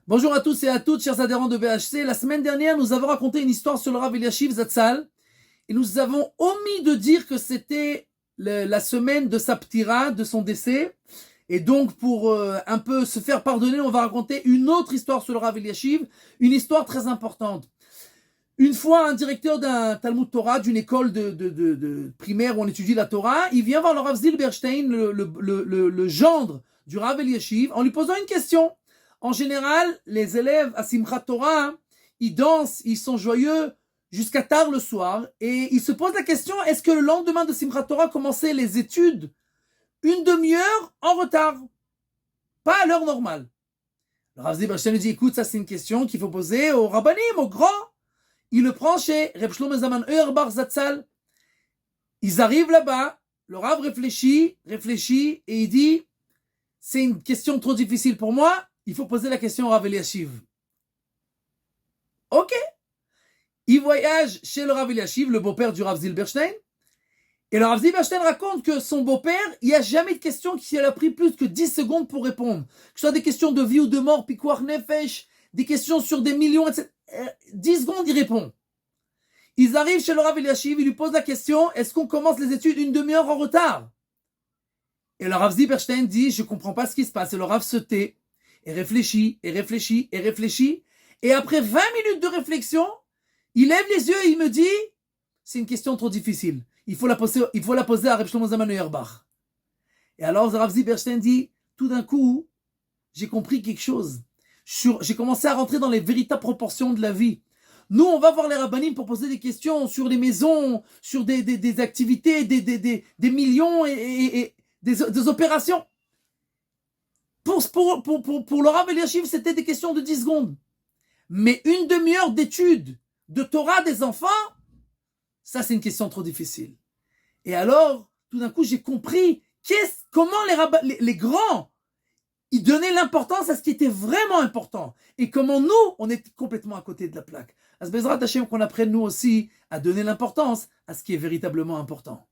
Bonjour à tous et à toutes, chers adhérents de BHC. La semaine dernière, nous avons raconté une histoire sur le Rav Eliashiv Zatzal et nous avons omis de dire que c'était la semaine de sa ptira, de son décès. Et donc, pour un peu se faire pardonner, on va raconter une autre histoire sur le Rav Eliashiv, une histoire très importante. Une fois, un directeur d'un Talmud Torah, d'une école de primaire où on étudie la Torah, il vient voir le Rav Zilberstein, le gendre du Rav Eliashiv, en lui posant une question. En général, les élèves à Simchat Torah, ils dansent, ils sont joyeux jusqu'à tard le soir, et ils se posent la question, est-ce que le lendemain de Simchat Torah, commencer les études une demi-heure en retard, pas à l'heure normale? Le Rav Zilberstein lui dit, écoute, ça c'est une question qu'il faut poser au Rabbanim, au grand. Il le prend chez Reb Shlomo Zalman Auerbach Zatzal. Ils arrivent là-bas, le Rav réfléchit, et il dit, c'est une question trop difficile pour moi, il faut poser la question au Rav Eliashiv. Ok. Il voyage chez le Rav Eliashiv, le beau-père du Rav Zilberstein, et le Rav Zilberstein raconte que son beau-père, il n'y a jamais de question qui a pris plus que 10 secondes pour répondre. Que ce soit des questions de vie ou de mort, pikuach nefesh, des questions sur des millions, etc. 10 secondes, il répond. Ils arrivent chez le Rav Eliashiv, il lui pose la question, est-ce qu'on commence les études une demi-heure en retard? Et le Rav Zilberstein dit, je ne comprends pas ce qui se passe. Et le Rav se tait, et réfléchit. Et après 20 minutes de réflexion, il lève les yeux et il me dit, c'est une question trop difficile. Il faut la poser à Reb Shlomo Zalman Auerbach. Et alors le Rav Zilberstein dit, tout d'un coup, j'ai compris quelque chose. J'ai commencé à rentrer dans les véritables proportions de la vie. Nous, on va voir les rabbanim pour poser des questions sur les maisons, sur des activités, des millions et des opérations. Pour le Rav Eliashiv, c'était des questions de 10 secondes. Mais une demi-heure d'études de Torah des enfants, ça c'est une question trop difficile. Et alors, tout d'un coup, j'ai compris comment les grands, ils donnaient l'importance à ce qui était vraiment important. Et comment nous, on était complètement à côté de la plaque. À ce Bezrat Hashem qu'on apprenne nous aussi à donner l'importance à ce qui est véritablement important.